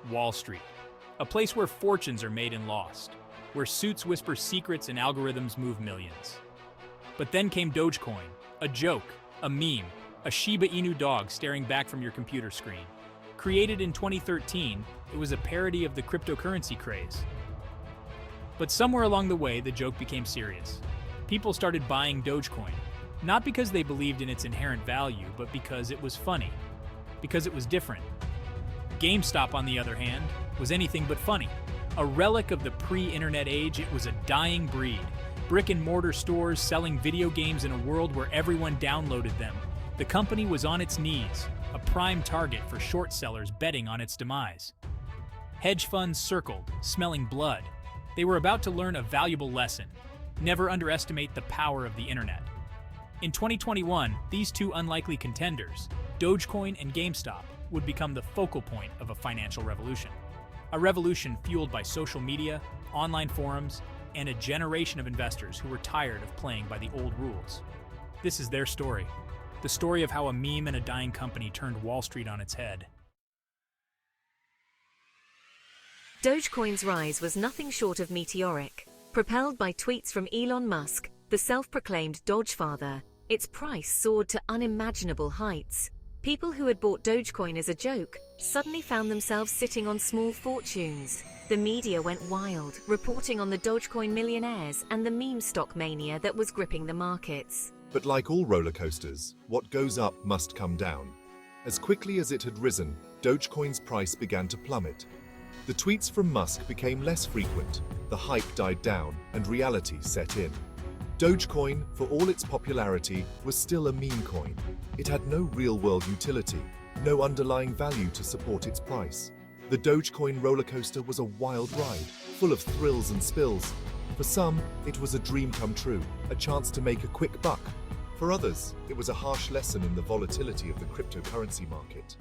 Wall Street, a place where fortunes are made and lost, where suits whisper secrets and algorithms move millions. But then came Dogecoin, a joke, a meme, a Shiba Inu dog staring back from your computer screen. Created in 2013, it was a parody of the cryptocurrency craze. But somewhere along the way, the joke became serious. People started buying Dogecoin, not because they believed in its inherent value, but because it was funny, because it was different. GameStop, on the other hand, was anything but funny. A relic of the pre-internet age, it was a dying breed. Brick-and-mortar stores selling video games in a world where everyone downloaded them. The company was on its knees, a prime target for short sellers betting on its demise. Hedge funds circled, smelling blood. They were about to learn a valuable lesson. Never underestimate the power of the internet. In 2021, these two unlikely contenders, Dogecoin and GameStop, would become the focal point of a financial revolution. A revolution fueled by social media, online forums, and a generation of investors who were tired of playing by the old rules. This is their story. The story of how a meme and a dying company turned Wall Street on its head. Dogecoin's rise was nothing short of meteoric. Propelled by tweets from Elon Musk, the self-proclaimed Doge father, its price soared to unimaginable heights. People who had bought Dogecoin as a joke suddenly found themselves sitting on small fortunes. The media went wild, reporting on the Dogecoin millionaires and the meme stock mania that was gripping the markets. But like all roller coasters, what goes up must come down. As quickly as it had risen, Dogecoin's price began to plummet. The tweets from Musk became less frequent, the hype died down, and reality set in. Dogecoin, for all its popularity, was still a meme coin. It had no real-world utility, no underlying value to support its price. The Dogecoin rollercoaster was a wild ride, full of thrills and spills. For some, it was a dream come true, a chance to make a quick buck. For others, it was a harsh lesson in the volatility of the cryptocurrency market.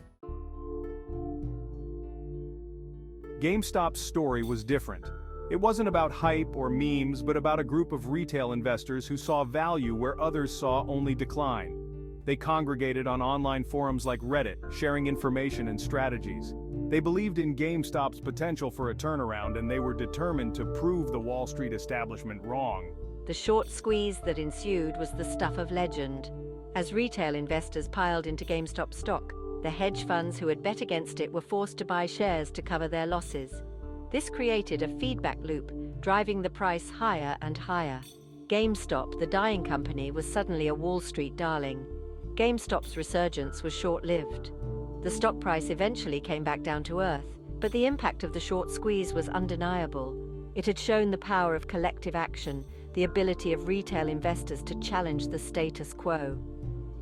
GameStop's story was different. It wasn't about hype or memes, but about a group of retail investors who saw value where others saw only decline. They congregated on online forums like Reddit, sharing information and strategies. They believed in GameStop's potential for a turnaround, and they were determined to prove the Wall Street establishment wrong. The short squeeze that ensued was the stuff of legend. As retail investors piled into GameStop stock, the hedge funds who had bet against it were forced to buy shares to cover their losses. This created a feedback loop, driving the price higher and higher. GameStop, the dying company, was suddenly a Wall Street darling. GameStop's resurgence was short-lived. The stock price eventually came back down to earth, but the impact of the short squeeze was undeniable. It had shown the power of collective action, the ability of retail investors to challenge the status quo.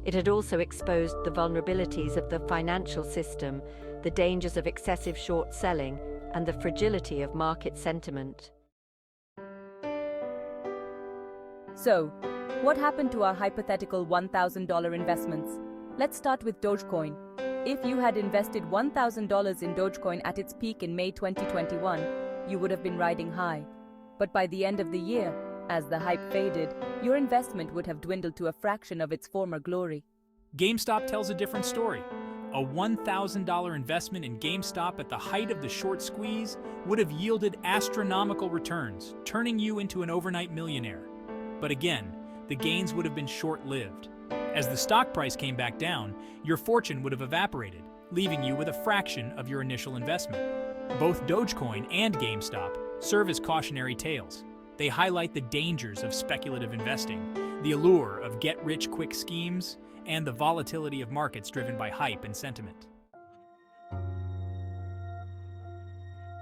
It had also exposed the vulnerabilities of the financial system, the dangers of excessive short selling, and the fragility of market sentiment. So, what happened to our hypothetical $1,000 investments? Let's start with Dogecoin. If you had invested $1,000 in Dogecoin at its peak in May 2021, you would have been riding high. But by the end of the year, as the hype faded, your investment would have dwindled to a fraction of its former glory. GameStop tells a different story. A $1,000 investment in GameStop at the height of the short squeeze would have yielded astronomical returns, turning you into an overnight millionaire. But again, the gains would have been short-lived. As the stock price came back down, your fortune would have evaporated, leaving you with a fraction of your initial investment. Both Dogecoin and GameStop serve as cautionary tales. They highlight the dangers of speculative investing, the allure of get-rich-quick schemes, and the volatility of markets driven by hype and sentiment.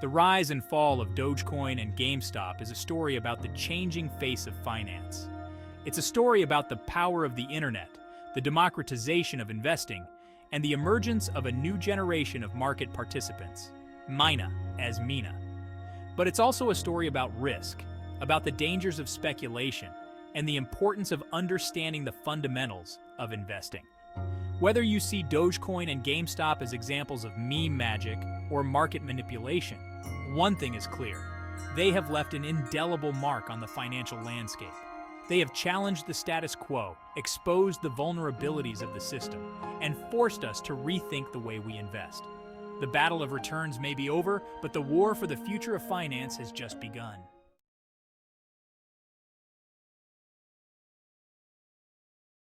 The rise and fall of Dogecoin and GameStop is a story about the changing face of finance. It's a story about the power of the internet, the democratization of investing, and the emergence of a new generation of market participants, Mina as Mina. But it's also a story about risk, about the dangers of speculation, and the importance of understanding the fundamentals of investing. Whether you see Dogecoin and GameStop as examples of meme magic or market manipulation, one thing is clear: they have left an indelible mark on the financial landscape. They have challenged the status quo, exposed the vulnerabilities of the system, and forced us to rethink the way we invest. The battle of returns may be over, but the war for the future of finance has just begun.